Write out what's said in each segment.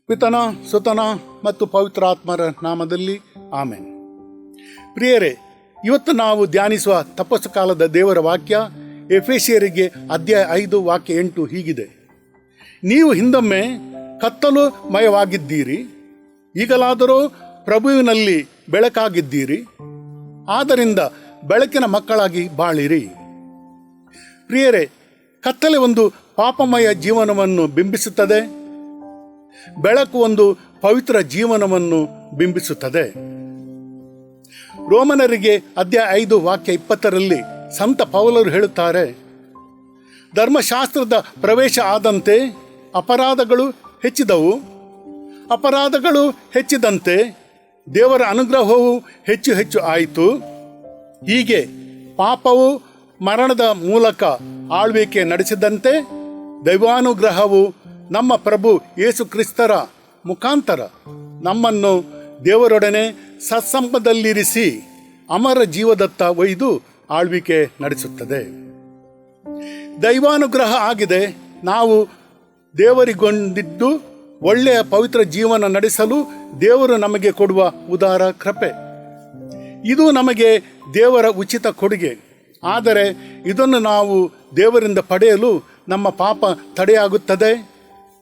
ಪಿತನ ಸುತನ ಮತ್ತು ಪವಿತ್ರಾತ್ಮರ ನಾಮದಲ್ಲಿ ಆಮೆನ್. ಪ್ರಿಯರೇ, ಇವತ್ತು ನಾವು ಧ್ಯಾನಿಸುವ ತಪಸ್ಸು ಕಾಲದ ದೇವರ ವಾಕ್ಯ ಎಫೆಸಿಯರಿಗೆ ಅಧ್ಯಾಯ 5 ವಾಕ್ಯ 8 ಹೀಗಿದೆ. ನೀವು ಹಿಂದೊಮ್ಮೆ ಕತ್ತಲು ಮಯವಾಗಿದ್ದೀರಿ, ಈಗಲಾದರೂ ಪ್ರಭುವಿನಲ್ಲಿ ಬೆಳಕಾಗಿದ್ದೀರಿ. ಆದ್ದರಿಂದ ಬೆಳಕಿನ ಮಕ್ಕಳಾಗಿ ಬಾಳಿರಿ. ಪ್ರಿಯರೇ, ಕತ್ತಲೆ ಒಂದು ಪಾಪಮಯ ಜೀವನವನ್ನು ಬಿಂಬಿಸುತ್ತದೆ, ಬೆಳಕು ಒಂದು ಪವಿತ್ರ ಜೀವನವನ್ನು ಬಿಂಬಿಸುತ್ತದೆ. ರೋಮನರಿಗೆ ಅಧ್ಯಾಯ 5 ವಾಕ್ಯ 20ರಲ್ಲಿ ಸಂತ ಪೌಲರು ಹೇಳುತ್ತಾರೆ, ಧರ್ಮಶಾಸ್ತ್ರದ ಪ್ರವೇಶ ಆದಂತೆ ಅಪರಾಧಗಳು ಹೆಚ್ಚಿದವು, ಅಪರಾಧಗಳು ಹೆಚ್ಚಿದಂತೆ ದೇವರ ಅನುಗ್ರಹವು ಹೆಚ್ಚು ಹೆಚ್ಚು ಆಯಿತು. ಹೀಗೆ ಪಾಪವು ಮರಣದ ಮೂಲಕ ಆಳ್ವಿಕೆ ನಡೆಸಿದಂತೆ ದೈವಾನುಗ್ರಹವು ನಮ್ಮ ಪ್ರಭು ಯೇಸು ಕ್ರಿಸ್ತರ ಮುಖಾಂತರ ನಮ್ಮನ್ನು ದೇವರೊಡನೆ ಸತ್ಸಂಗದಲ್ಲಿರಿಸಿ ಅಮರ ಜೀವದತ್ತ ಒಯ್ದು ಆಳ್ವಿಕೆ ನಡೆಸುತ್ತದೆ. ದೈವಾನುಗ್ರಹ ಆಗಿದೆ. ನಾವು ದೇವರಿಗೊಂಡಿದ್ದು ಒಳ್ಳೆಯ ಪವಿತ್ರ ಜೀವನ ನಡೆಸಲು ದೇವರು ನಮಗೆ ಕೊಡುವ ಉದಾರ ಕೃಪೆ. ಇದು ನಮಗೆ ದೇವರ ಉಚಿತ ಕೊಡುಗೆ. ಆದರೆ ಇದನ್ನು ನಾವು ದೇವರಿಂದ ಪಡೆಯಲು ನಮ್ಮ ಪಾಪ ತಡೆಯಾಗುತ್ತದೆ.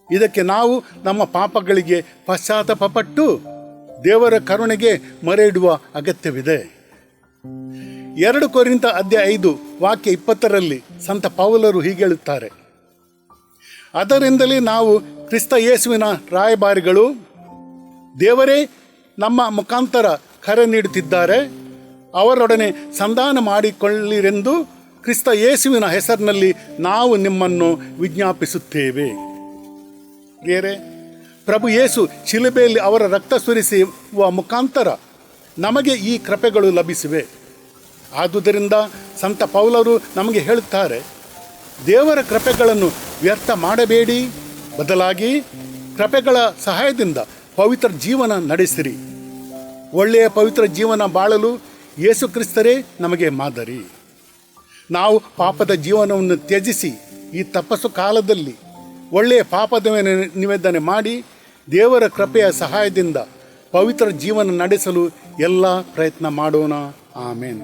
ಇದಕ್ಕೆ ನಾವು ನಮ್ಮ ಪಾಪಗಳಿಗೆ ಪಶ್ಚಾತ್ತಾಪಪಟ್ಟು ದೇವರ ಕರುಣೆಗೆ ಮೊರೆ ಇಡುವ ಅಗತ್ಯವಿದೆ. 2 ಕೊರಿಂಥ ಅಧ್ಯಾಯ 5 ವಾಕ್ಯ 20ರಲ್ಲಿ ಸಂತ ಪೌಲರು ಹೀಗೆ ಹೇಳುತ್ತಾರೆ, ಅದರಿಂದಲೇ ನಾವು ಕ್ರಿಸ್ತ ಯೇಸುವಿನ ರಾಯಭಾರಿಗಳು, ದೇವರೇ ನಮ್ಮ ಮುಖಾಂತರ ಕರೆ ನೀಡುತ್ತಿದ್ದಾರೆ, ಅವರೊಡನೆ ಸಂಧಾನ ಮಾಡಿಕೊಳ್ಳಿರೆಂದು ಕ್ರಿಸ್ತ ಯೇಸುವಿನ ಹೆಸರಿನಲ್ಲಿ ನಾವು ನಿಮ್ಮನ್ನು ವಿಜ್ಞಾಪಿಸುತ್ತೇವೆ. ಪ್ರಿಯರೇ, ಪ್ರಭು ಯೇಸು ಶಿಲುಬೆಯಲ್ಲಿ ಅವರ ರಕ್ತ ಸುರಿಸುವ ಮುಖಾಂತರ ನಮಗೆ ಈ ಕೃಪೆಗಳು ಲಭಿಸಿವೆ. ಆದುದರಿಂದ ಸಂತ ಪೌಲರು ನಮಗೆ ಹೇಳುತ್ತಾರೆ, ದೇವರ ಕೃಪೆಗಳನ್ನು ವ್ಯರ್ಥ ಮಾಡಬೇಡಿ, ಬದಲಾಗಿ ಕೃಪೆಗಳ ಸಹಾಯದಿಂದ ಪವಿತ್ರ ಜೀವನ ನಡೆಸಿರಿ. ಒಳ್ಳೆಯ ಪವಿತ್ರ ಜೀವನ ಬಾಳಲು ಯೇಸು ಕ್ರಿಸ್ತರೇ ನಮಗೆ ಮಾದರಿ. ನಾವು ಪಾಪದ ಜೀವನವನ್ನು ತ್ಯಜಿಸಿ ಈ ತಪಸ್ಸು ಕಾಲದಲ್ಲಿ ಒಳ್ಳೆಯ ಪಾಪದ ನಿವೇದನೆ ಮಾಡಿ ದೇವರ ಕೃಪೆಯ ಸಹಾಯದಿಂದ ಪವಿತ್ರ ಜೀವನ ನಡೆಸಲು ಎಲ್ಲ ಪ್ರಯತ್ನ ಮಾಡೋಣ. ಆಮೇನ್.